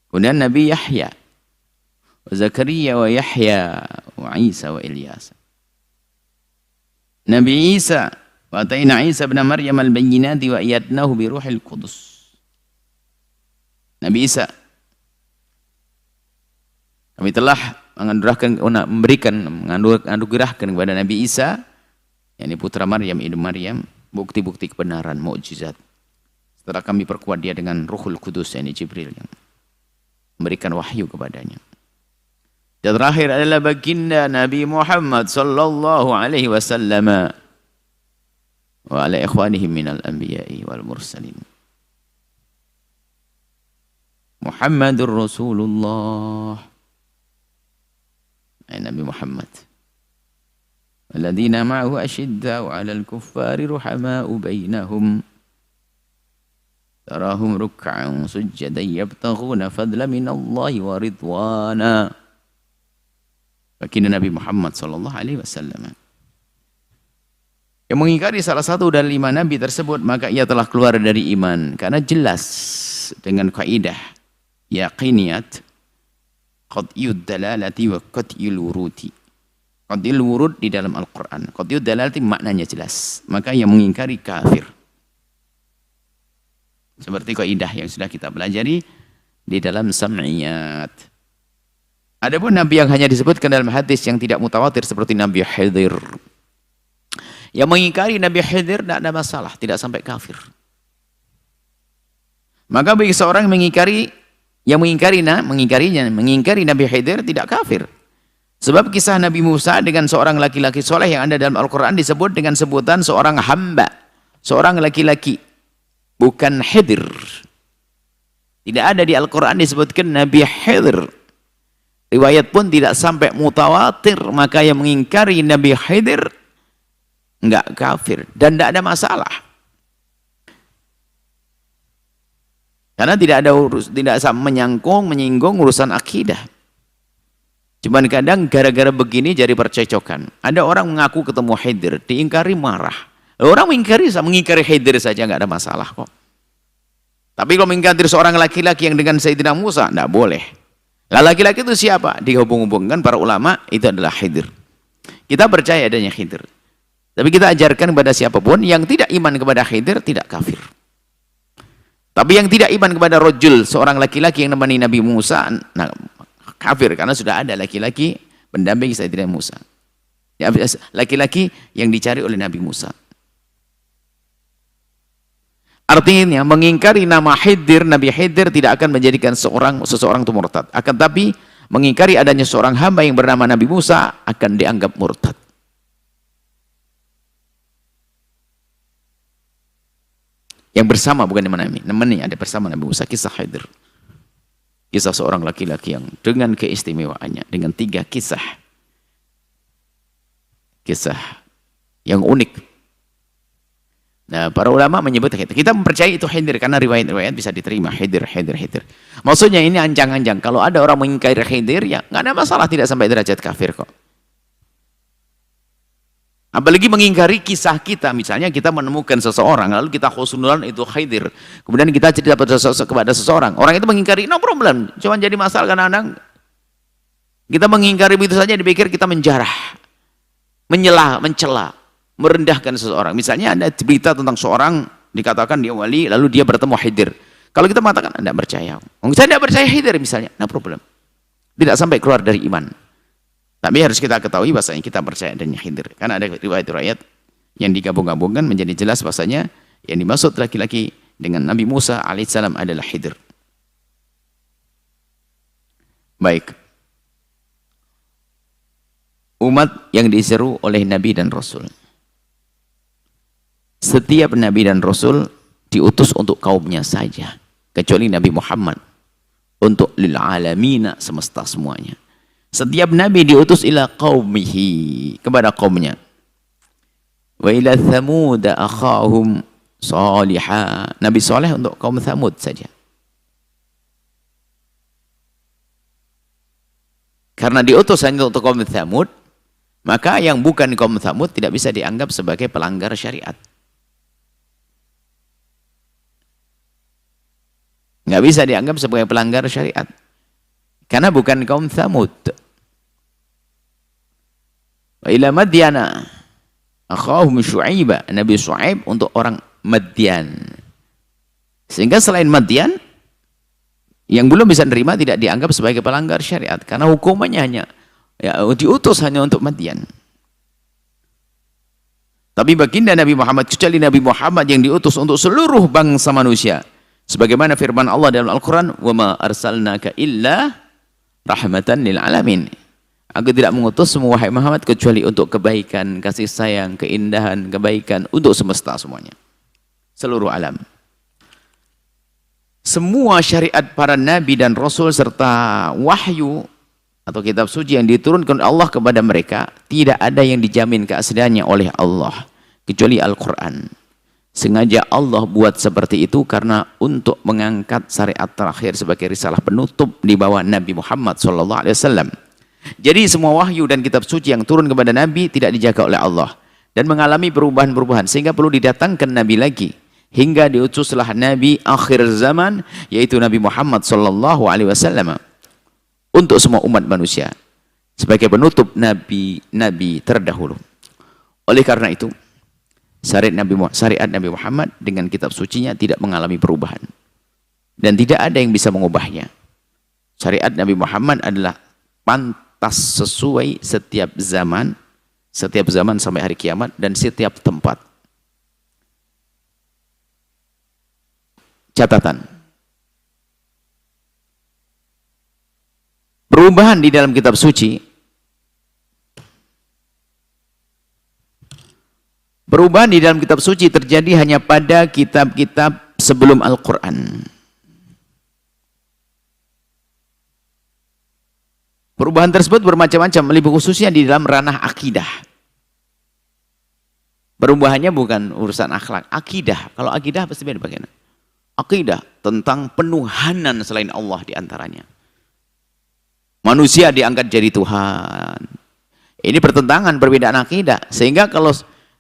Kemudian Nabi Yahya. Zakaria wa Yahya wa Isa wa Ilyas. Nabi Isa, wa ataina Isa ibn Maryam al-bayyinati wa ayyadnahu bi ruhil qudus. Nabi Isa, kami telah menganugerahkan kepada Nabi Isa, yakni putra Maryam, ibnu Maryam, bukti-bukti kebenaran, mukjizat. Setelah kami perkuat dia dengan Ruhul Kudus, yakni Jibril yang memberikan wahyu kepadanya. Dan terakhir adalah baginda Nabi Muhammad sallallahu alaihi wasallam wa ala ikhwanihim minal anbiya'i wal mursalin. Muhammadur Rasulullah. Nabi Muhammad. Alladzina ma'ahu ashidda'u 'alal kuffari ruhama'u bainahum. Tarahum ruk'an sujjadan yabtaghuna fadlan minallahi wa ridwana. Baginda Nabi Muhammad sallallahu alaihi wasallam yang mengingkari salah satu dari 5 nabi tersebut, maka ia telah keluar dari iman, karena jelas dengan kaidah yaqiniyat qat'iyud dalalati wa qat'iyul wuruti. Qat'iyul wurud di dalam Al-Quran, qat'iyud dalalati maknanya jelas, maka yang mengingkari kafir. Seperti kaidah yang sudah kita pelajari di dalam sam'iyat. Adapun nabi yang hanya disebutkan dalam hadis yang tidak mutawatir seperti Nabi Khidir, yang mengingkari Nabi Khidir tidak ada masalah, tidak sampai kafir. Maka bagi seorang yang mengingkari Nabi Khidir tidak kafir. Sebab kisah Nabi Musa dengan seorang laki-laki soleh yang ada dalam Al-Quran disebut dengan sebutan seorang hamba, seorang laki-laki, bukan Khidir. Tidak ada di Al-Quran disebutkan Nabi Khidir. Riwayat pun tidak sampai mutawatir, maka yang mengingkari Nabi Khidir enggak kafir dan tidak ada masalah. Karena tidak menyinggung urusan akidah. Cuman kadang gara-gara begini jadi percecokan. Ada orang mengaku ketemu Khidir, diingkari marah. Orang mengingkari Khidir saja nggak ada masalah kok. Tapi kalau mengingkari seorang laki-laki yang dengan Sayyidina Musa, tidak boleh. Lah laki-laki itu siapa? Dihubung-hubungkan para ulama itu adalah Khidir. Kita percaya adanya Khidir. Tapi kita ajarkan kepada siapapun yang tidak iman kepada Khidir tidak kafir. Tapi yang tidak iman kepada rojul, seorang laki-laki yang menemani Nabi Musa, nah, kafir karena sudah ada laki-laki pendamping Sayyidina Musa. Ya, laki-laki yang dicari oleh Nabi Musa. Artinya mengingkari nama Khidir, Nabi Khidir tidak akan menjadikan seseorang itu murtad. Akan tapi mengingkari adanya seorang hamba yang bernama Nabi Musa akan dianggap murtad. Yang bersama bukan namanya ada bersama Nabi Musa, kisah Khidir. Kisah seorang laki-laki yang dengan keistimewaannya, dengan 3 kisah. Kisah yang unik. Nah, para ulama menyebut kita mempercayai itu Khidir karena riwayat-riwayat bisa diterima Khidir. Maksudnya ini anjang-anjang. Kalau ada orang mengingkari Khidir, ya nggak ada masalah, tidak sampai derajat kafir kok. Apalagi mengingkari kisah kita, misalnya kita menemukan seseorang, lalu kita khusnulan itu Khidir, kemudian kita cerita kepada seseorang, orang itu mengingkari, no problem, cuma jadi masalah kadang-kadang kita mengingkari begitu saja, dipikir kita menjarah, mencela, merendahkan seseorang. Misalnya ada berita tentang seorang dikatakan dia wali, lalu dia bertemu Khidir. Kalau kita mengatakan Anda percaya, saya tidak percaya Khidir misalnya, no problem, tidak sampai keluar dari iman. Tapi harus kita ketahui bahasanya kita percaya adanya Khidir. Karena ada riwayat-riwayat yang digabung-gabungkan menjadi jelas bahasanya yang dimaksud laki-laki dengan Nabi Musa alaihissalam adalah Khidir. Baik. Umat yang diseru oleh Nabi dan Rasul. Setiap Nabi dan Rasul diutus untuk kaumnya saja. Kecuali Nabi Muhammad. Untuk lil alamina, semesta semuanya. Setiap Nabi diutus ila qaumihi, kepada kaumnya. Wa ila Thamud akhahum Salihah. Nabi Saleh untuk kaum Thamud saja. Karena diutus hanya untuk kaum Thamud, maka yang bukan kaum Thamud tidak bisa dianggap sebagai pelanggar syariat. Nggak bisa dianggap sebagai pelanggar syariat. Karena bukan kaum Thamud. Wa ila Madyana akhahum Syu'aiba, Nabi Syu'aib untuk orang Madyan. Sehingga selain Madyan yang belum bisa menerima tidak dianggap sebagai pelanggar syariat karena hukumannya hanya diutus hanya untuk Madyan. Tapi baginda Nabi Muhammad, kecuali Nabi Muhammad yang diutus untuk seluruh bangsa manusia. Sebagaimana firman Allah dalam Al-Quran, wa ma arsalnaka illa rahmatan lil alamin. Aku tidak mengutus semua wahai Muhammad kecuali untuk kebaikan, kasih sayang, keindahan, kebaikan untuk semesta semuanya. Seluruh alam. Semua syariat para nabi dan rasul serta wahyu atau kitab suci yang diturunkan Allah kepada mereka, tidak ada yang dijamin keasliannya oleh Allah kecuali Al-Quran. Sengaja Allah buat seperti itu karena untuk mengangkat syariat terakhir sebagai risalah penutup di bawah Nabi Muhammad SAW. Jadi semua wahyu dan kitab suci yang turun kepada Nabi tidak dijaga oleh Allah dan mengalami perubahan-perubahan sehingga perlu didatangkan Nabi lagi hingga diutuslah Nabi akhir zaman yaitu Nabi Muhammad SAW untuk semua umat manusia sebagai penutup nabi-nabi terdahulu. Oleh karena itu syariat Nabi Muhammad dengan kitab sucinya tidak mengalami perubahan dan tidak ada yang bisa mengubahnya. Syariat Nabi Muhammad adalah pantas sesuai setiap zaman sampai hari kiamat dan setiap tempat. Catatan. Perubahan di dalam kitab suci terjadi hanya pada kitab-kitab sebelum Al-Quran. Perubahan tersebut bermacam-macam, lebih khususnya di dalam ranah akidah. Perubahannya bukan urusan akhlak, akidah. Kalau akidah pasti beda bagaimana? Akidah tentang penuhanan selain Allah diantaranya. Manusia diangkat jadi Tuhan. Ini pertentangan perbedaan akidah. Sehingga kalau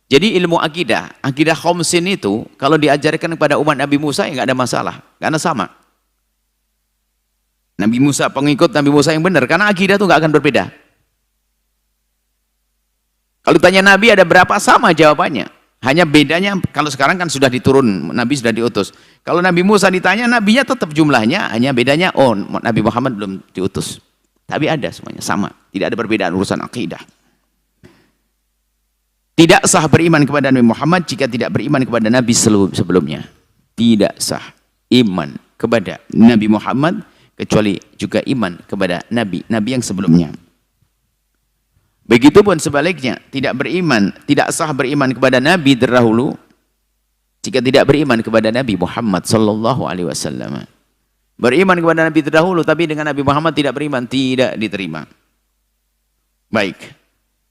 jadi ilmu akidah khamsin itu kalau diajarkan kepada umat Nabi Musa ya nggak ada masalah, karena sama. Nabi Musa, pengikut Nabi Musa yang benar, karena akidah itu nggak akan berbeda. Kalau tanya Nabi ada berapa, sama jawabannya. Hanya bedanya kalau sekarang kan sudah diturun, Nabi sudah diutus. Kalau Nabi Musa ditanya, nabinya tetap jumlahnya, hanya bedanya Nabi Muhammad belum diutus. Tapi ada semuanya sama, tidak ada perbedaan urusan akidah. Tidak sah beriman kepada Nabi Muhammad jika tidak beriman kepada Nabi sebelumnya. tidak sah iman kepada Nabi Muhammad kecuali juga iman kepada nabi yang sebelumnya. Begitupun sebaliknya, tidak sah beriman kepada nabi terdahulu jika tidak beriman kepada Nabi Muhammad sallallahu alaihi wasallam. Beriman kepada nabi terdahulu tapi dengan Nabi Muhammad tidak beriman, tidak diterima. Baik,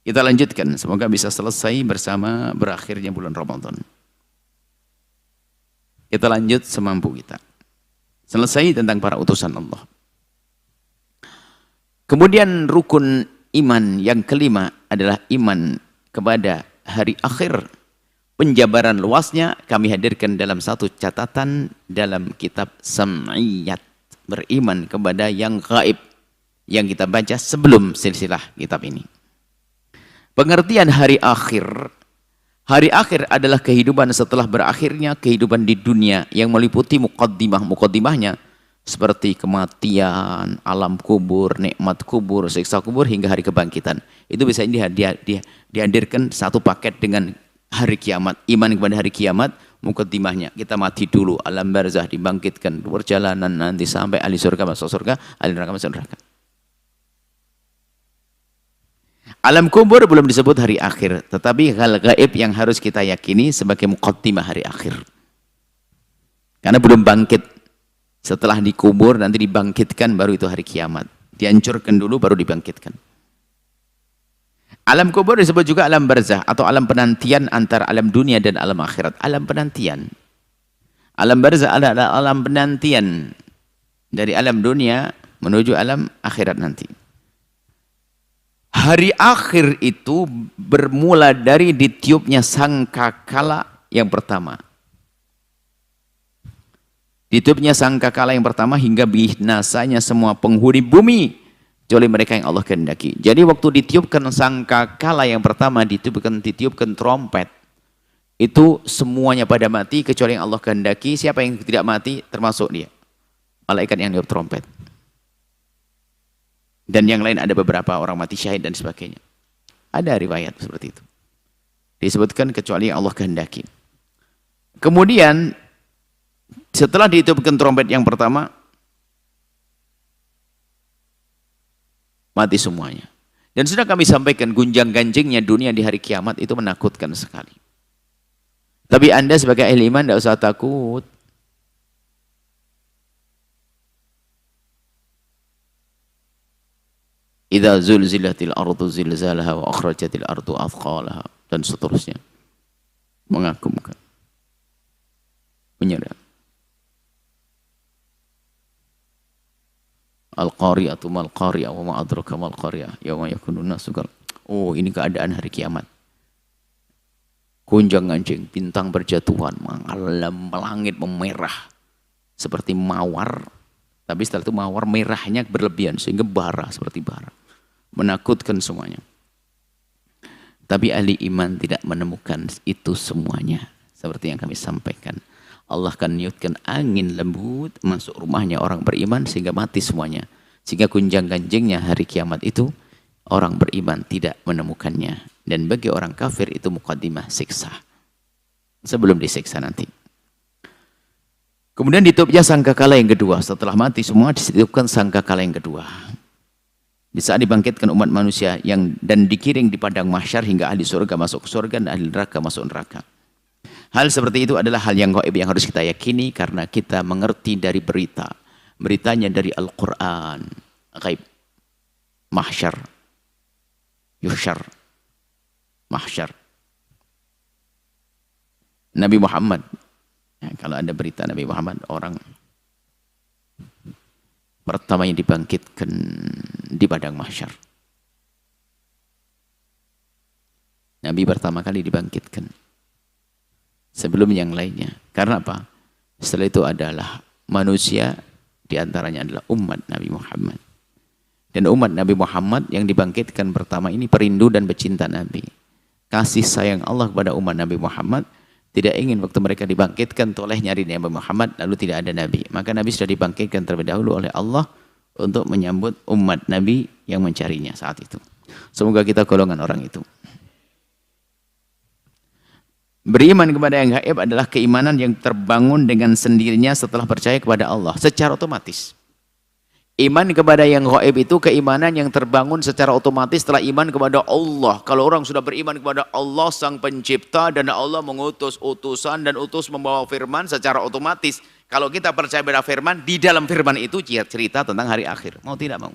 kita lanjutkan, semoga bisa selesai bersama berakhirnya bulan Ramadan. Kita lanjut semampu kita. Selesai tentang para utusan Allah. Kemudian rukun iman yang kelima adalah iman kepada hari akhir. Penjabaran luasnya kami hadirkan dalam satu catatan dalam kitab Sam'iyat. Beriman kepada yang gaib yang kita baca sebelum silsilah kitab ini. Pengertian hari akhir. Hari akhir adalah kehidupan setelah berakhirnya kehidupan di dunia yang meliputi mukaddimahnya seperti kematian, alam kubur, nikmat kubur, siksa kubur hingga hari kebangkitan. Itu bisa dihadirkan satu paket dengan hari kiamat, iman kepada hari kiamat, mukaddimahnya. Kita mati dulu, alam barzah dibangkitkan, perjalanan nanti sampai ahli surga masuk surga, ahli neraka masuk neraka. Alam kubur belum disebut hari akhir, tetapi hal gaib yang harus kita yakini sebagai muqaddimah hari akhir. Karena belum bangkit. Setelah dikubur nanti dibangkitkan baru itu hari kiamat. Dihancurkan dulu baru dibangkitkan. Alam kubur disebut juga alam barzah atau alam penantian antara alam dunia dan alam akhirat. Alam penantian. Alam barzah adalah alam penantian dari alam dunia menuju alam akhirat nanti. Hari akhir itu bermula dari ditiupnya sangkakala yang pertama. Ditiupnya sangkakala yang pertama hingga binasanya semua penghuni bumi kecuali mereka yang Allah kehendaki. Jadi waktu ditiupkan sangkakala yang pertama, ditiupkan trompet, itu semuanya pada mati kecuali yang Allah kehendaki. Siapa yang tidak mati termasuk dia, malaikat yang tiup trompet. Dan yang lain ada beberapa orang mati syahid dan sebagainya. Ada riwayat seperti itu. Disebutkan kecuali yang Allah kehendaki. Kemudian setelah ditiupkan trompet yang pertama, mati semuanya. Dan sudah kami sampaikan gunjang-ganjingnya dunia di hari kiamat itu menakutkan sekali. Tapi Anda sebagai ahli iman tidak usah takut. Idza zulzilatil ardu zilzalaha wa akhrajatil ardu athqalaha dan seterusnya. Mengagumkan. Menyerah. Al-qari'atu mal qari'ah wa ma adraka mal qari'ah yauma yakunun nasu kal. Oh, ini keadaan hari kiamat. Gonjang-ganjing, bintang berjatuhan, malam langit memerah seperti mawar. Tapi setelah itu mawar merahnya berlebihan sehingga bara seperti bara. Menakutkan semuanya. Tapi ahli iman tidak menemukan itu semuanya. Seperti yang kami sampaikan. Allah akan niutkan angin lembut masuk rumahnya orang beriman sehingga mati semuanya. Sehingga gunjang-ganjingnya hari kiamat itu orang beriman tidak menemukannya. Dan bagi orang kafir itu muqaddimah siksa. Sebelum disiksa nanti. Kemudian ditiupnya sangkakala yang kedua. Setelah mati semua ditiupkan sangkakala yang kedua. Di saat dibangkitkan umat manusia dan dikiring di padang mahsyar hingga ahli surga masuk surga dan ahli neraka masuk neraka. Hal seperti itu adalah hal yang gaib yang harus kita yakini karena kita mengerti dari berita. Beritanya dari Al-Quran. Gaib. Mahsyar. Yuhsyar. Mahsyar. Nabi Muhammad. Ya, kalau ada berita Nabi Muhammad, orang pertama yang dibangkitkan di padang mahsyar. Nabi pertama kali dibangkitkan. Sebelum yang lainnya. Karena apa? Setelah itu adalah manusia, diantaranya adalah umat Nabi Muhammad. Dan umat Nabi Muhammad yang dibangkitkan pertama ini perindu dan pecinta Nabi. Kasih sayang Allah kepada umat Nabi Muhammad. Tidak ingin waktu mereka dibangkitkan toleh nyari Nabi Muhammad lalu tidak ada Nabi. Maka Nabi sudah dibangkitkan terlebih dahulu oleh Allah untuk menyambut umat Nabi yang mencarinya saat itu. Semoga kita golongan orang itu. Beriman kepada yang gaib adalah keimanan yang terbangun dengan sendirinya setelah percaya kepada Allah secara otomatis. Iman kepada yang gaib itu keimanan yang terbangun secara otomatis setelah iman kepada Allah. Kalau orang sudah beriman kepada Allah Sang Pencipta dan Allah mengutus utusan dan utus membawa firman secara otomatis. Kalau kita percaya pada firman, di dalam firman itu cerita tentang hari akhir. Mau tidak mau.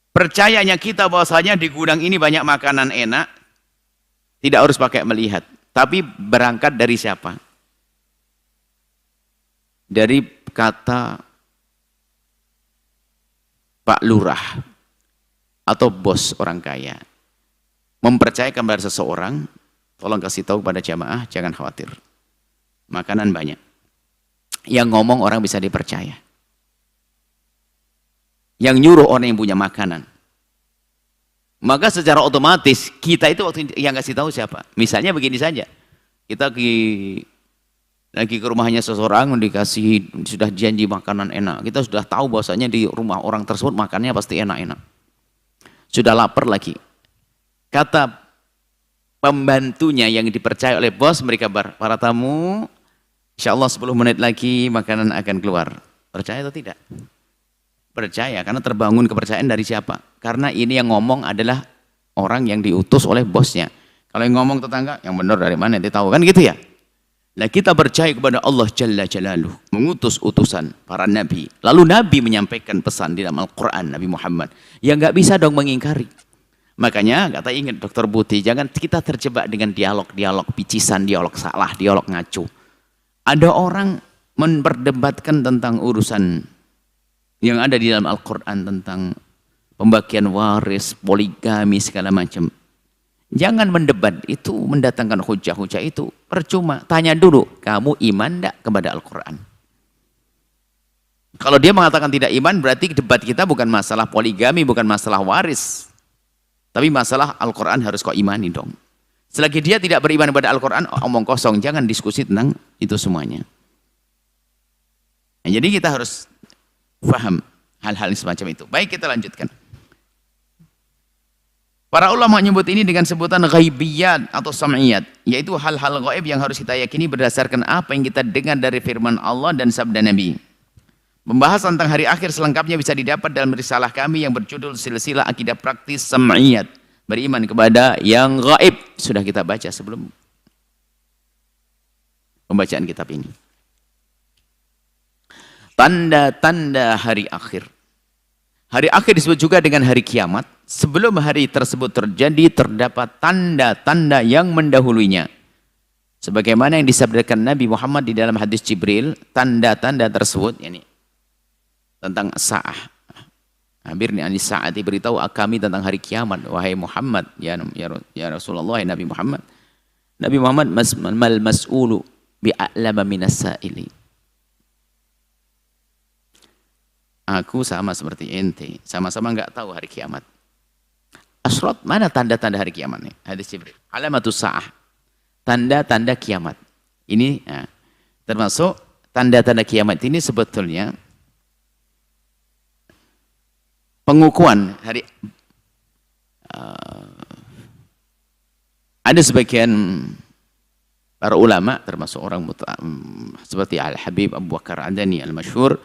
Percayanya kita bahwasanya di gudang ini banyak makanan enak, tidak harus pakai melihat. Tapi berangkat dari siapa? Dari kata Pak Lurah atau bos orang kaya. Mempercayakan pada seseorang, tolong kasih tahu pada jamaah, jangan khawatir. Makanan banyak. Yang ngomong orang bisa dipercaya. Yang nyuruh orang yang punya makanan. Maka secara otomatis kita itu waktu yang kasih tahu siapa. Misalnya begini saja, kita lagi ke rumahnya seseorang dikasih sudah janji makanan enak. Kita sudah tahu bahwasanya di rumah orang tersebut makannya pasti enak-enak. Sudah lapar lagi. Kata pembantunya yang dipercaya oleh bos memberi kabar, para tamu, insya Allah 10 menit lagi makanan akan keluar. Percaya atau tidak? Percaya, karena terbangun kepercayaan dari siapa? Karena ini yang ngomong adalah orang yang diutus oleh bosnya. Kalau yang ngomong tetangga, yang benar dari mana? Dia tahu kan gitu ya? Nah kita percaya kepada Allah Jalla Jalaluh, mengutus utusan para nabi. Lalu nabi menyampaikan pesan di dalam Al-Quran, Nabi Muhammad. Ya nggak bisa dong mengingkari. Makanya kata ingat Dr. Buti, jangan kita terjebak dengan dialog-dialog picisan, dialog salah, dialog ngaco. Ada orang memperdebatkan tentang urusan yang ada di dalam Al-Quran tentang pembagian waris, poligami, segala macam. Jangan mendebat, itu mendatangkan hujah-hujah itu. Percuma, tanya dulu, kamu iman enggak kepada Al-Quran? Kalau dia mengatakan tidak iman, berarti debat kita bukan masalah poligami, bukan masalah waris. Tapi masalah Al-Quran harus kau imani dong. Selagi dia tidak beriman kepada Al-Quran, omong kosong, jangan diskusi tentang itu semuanya. Nah, jadi kita harus faham hal-hal semacam itu. Baik, kita lanjutkan. Para ulama menyebut ini dengan sebutan ghaibiyat atau sam'iyat, yaitu hal-hal gaib yang harus kita yakini berdasarkan apa yang kita dengar dari firman Allah dan sabda Nabi. Pembahasan tentang hari akhir selengkapnya bisa didapat dalam risalah kami yang berjudul Silsilah Akidah Praktis Sam'iyat, beriman kepada yang gaib. Sudah kita baca sebelum pembacaan kitab ini. Tanda-tanda hari akhir. Hari akhir disebut juga dengan hari kiamat. Sebelum hari tersebut terjadi, terdapat tanda-tanda yang mendahulunya. Sebagaimana yang disabdakan Nabi Muhammad di dalam hadis Jibril, tanda-tanda tersebut yani, tentang sa'ah. Hampir ni anis sa'ah diberitahu kami tentang hari kiamat. Wahai Muhammad, ya Rasulullah, ya Nabi Muhammad. Nabi Muhammad mal mas'ulu bi'a'lama minas sa'ili. Aku sama seperti ente, sama-sama enggak tahu hari kiamat. Asrat, mana tanda-tanda hari kiamat nih? Hadis Jibril. Alamatus sa'ah. Tanda-tanda kiamat. Ini termasuk tanda-tanda kiamat ini sebetulnya pengukuhan hari. Ada sebagian para ulama termasuk orang seperti Al-Habib Abu Bakar Adani Al-Masyhur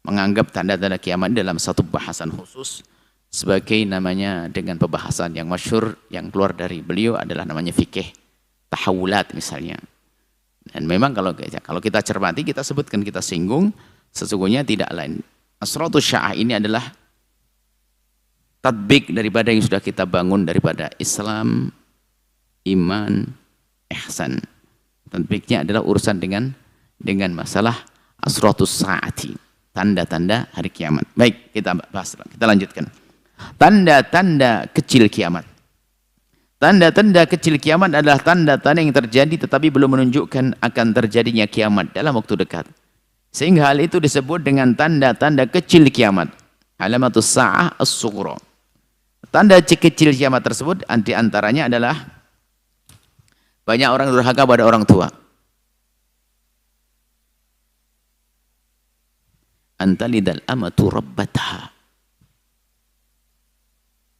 menganggap tanda-tanda kiamat dalam satu bahasan khusus sebagai namanya dengan pembahasan yang masyhur yang keluar dari beliau adalah namanya fikih tahawulat misalnya. Dan memang kalau kita cermati, kita sebutkan, kita singgung, sesungguhnya tidak lain. Asratus Sya'ah ini adalah tatbik daripada yang sudah kita bangun daripada Islam, iman, ihsan. Tatbiknya adalah urusan dengan masalah asratus sa'ati. Tanda-tanda hari kiamat. Baik, kita bahas, kita lanjutkan. Tanda-tanda kecil kiamat. Tanda-tanda kecil kiamat adalah tanda-tanda yang terjadi tetapi belum menunjukkan akan terjadinya kiamat dalam waktu dekat. Sehingga hal itu disebut dengan tanda-tanda kecil kiamat. Alamatus sa'ah as-sughra. Tanda kecil kiamat tersebut di antaranya adalah banyak orang durhaka pada orang tua. Antalidal amatu rabbataha.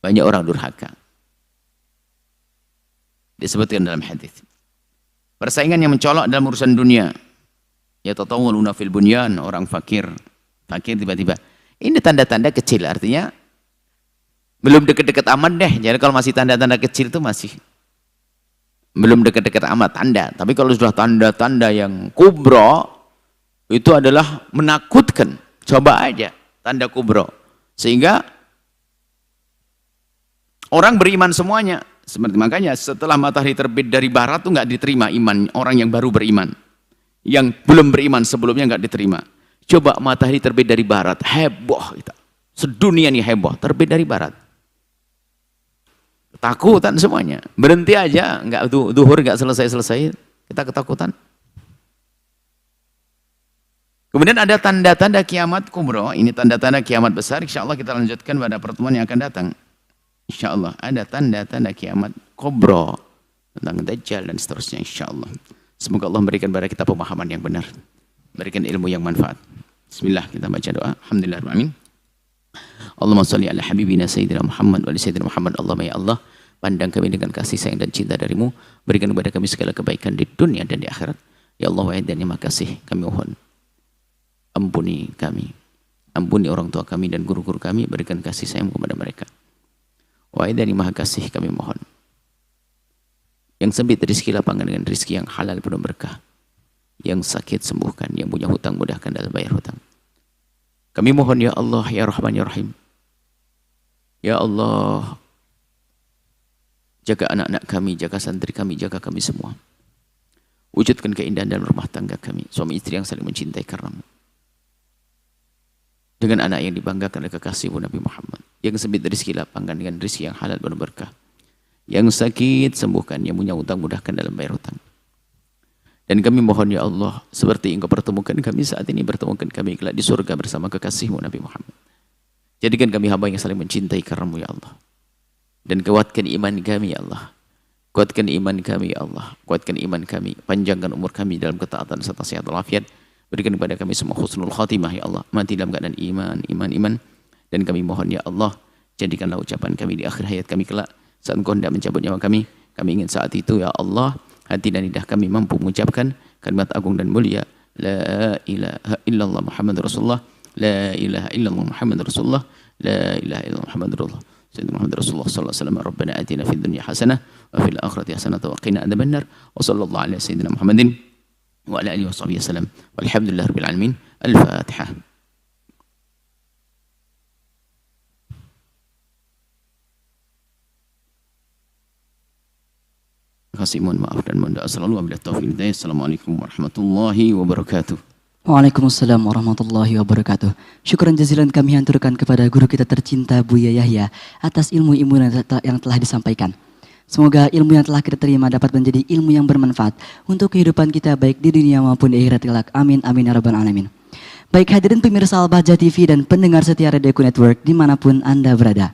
Banyak orang durhaka. Disebutkan dalam hadis. Persaingan yang mencolok dalam urusan dunia. Ya tatawwaluna fil bunyan, orang fakir tiba-tiba. Ini tanda-tanda kecil, artinya belum dekat-dekat amat deh. Jadi kalau masih tanda-tanda kecil itu masih belum dekat-dekat amat tanda. Tapi kalau sudah tanda-tanda yang kubro, itu adalah menakutkan. Coba aja tanda kubro. Sehingga orang beriman semuanya. Seperti makanya setelah matahari terbit dari barat itu nggak diterima iman orang yang baru beriman. Yang belum beriman sebelumnya nggak diterima. Coba matahari terbit dari barat, heboh kita. Sedunia nih heboh, terbit dari barat. Ketakutan semuanya. Berhenti aja, nggak duhur nggak selesai-selesai, kita ketakutan. Kemudian ada tanda-tanda kiamat kubro. Ini tanda-tanda kiamat besar. Insya Allah kita lanjutkan pada pertemuan yang akan datang. Insya Allah ada tanda-tanda kiamat kubro tentang Dajjal dan seterusnya. Insya Allah. Semoga Allah memberikan kepada kita pemahaman yang benar, berikan ilmu yang manfaat. Bismillah, kita baca doa. Alhamdulillahirrahmanirrahim. Allahumma salli ala habibina sayyidina Muhammad wa ala sayyidina Muhammad. Allahumma ya Allah, pandang kami dengan kasih sayang dan cinta darimu, berikan kepada kami segala kebaikan di dunia dan di akhirat. Ya Allah, wa dan terima kasih kami mohon, ampuni kami, ampuni orang tua kami dan guru-guru kami, berikan kasih sayang kepada mereka. Wa dan maha kasih kami mohon, yang sempit rezeki lapangkan dengan rezeki yang halal penuh berkah, yang sakit sembuhkan, yang punya hutang mudahkan dalam bayar hutang. Kami mohon ya Allah, ya Rahman ya Rahim, ya Allah, jaga anak-anak kami, jaga santri kami, jaga kami semua. Wujudkan keindahan dalam rumah tangga kami, suami istri yang saling mencintai karenamu, dengan anak yang dibanggakan oleh kekasihmu Nabi Muhammad, yang sempit rezeki lapangkan dengan rezeki yang halal penuh berkah, yang sakit sembuhkan, yang punya hutang mudahkan dalam bayar hutang. Dan kami mohon ya Allah, seperti engkau pertemukan kami saat ini, pertemukan kami kelak di surga bersama kekasihmu Nabi Muhammad. Jadikan kami hamba yang saling mencintai karenamu ya Allah. Dan kuatkan iman kami ya Allah. Kuatkan iman kami ya Allah. Kuatkan iman kami. Panjangkan umur kami dalam ketaatan serta sehat walafiat. Berikan kepada kami semua husnul khatimah ya Allah. Mati dalam keadaan iman. Dan kami mohon ya Allah, jadikanlah ucapan kami di akhir hayat kami kelak. Saat engkau hendak mencabut nyawa kami ingin saat itu ya Allah, hati dan lidah kami mampu mengucapkan kalimat agung dan mulia, la ilaha illallah Muhammadur Rasulullah, la ilaha illallah Muhammadur Rasulullah, la ilaha illallah Muhammadur Rasulullah. Sayyidina Muhammad Rasulullah sallallahu alaihi wasallam, Rabbana atina fid dunya hasanah wa fil akhirati hasanah wa qina adzabannar. Wa sallallahu ala sayyidina Muhammadin wa ala alihi washabihi wasallam. Walhamdulillahirabbil alamin. Al-Fatihah. Terima kasih, mohon maaf dan mohon doa selalu. Wabillahi taufiq wal hidayah. Assalamualaikum warahmatullahi wabarakatuh. Waalaikumsalam warahmatullahi wabarakatuh. Syukran jazilan kami haturkan kepada guru kita tercinta Buya Yahya atas ilmu-ilmu yang telah disampaikan. Semoga ilmu yang telah kita terima dapat menjadi ilmu yang bermanfaat untuk kehidupan kita baik di dunia maupun di akhirat kelak. Amin amin ya rabbal alamin. Baik hadirin pemirsa Al-Bahjah TV dan pendengar setia Radioku Network dimanapun Anda berada.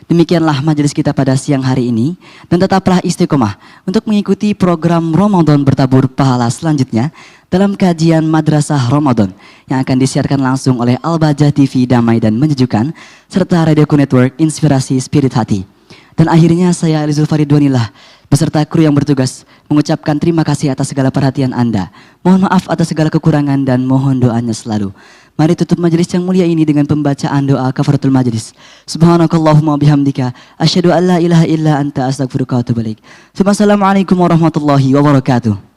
Demikianlah majelis kita pada siang hari ini, dan tetaplah istiqomah untuk mengikuti program Ramadan Bertabur Pahala selanjutnya dalam kajian Madrasah Ramadan yang akan disiarkan langsung oleh Al-Bahjah TV Damai dan Menyejukkan serta Radioku Network Inspirasi Spirit Hati. Dan akhirnya saya Ali Zulfaridwanillah beserta kru yang bertugas mengucapkan terima kasih atas segala perhatian Anda. Mohon maaf atas segala kekurangan dan mohon doanya selalu. Mari tutup majelis yang mulia ini dengan pembacaan doa kafaratul majelis. Subhanakallahumma bihamdika asyhadu an la ilaha illa anta astaghfiruka wa atubu ilaik. Assalamualaikum warahmatullahi wabarakatuh.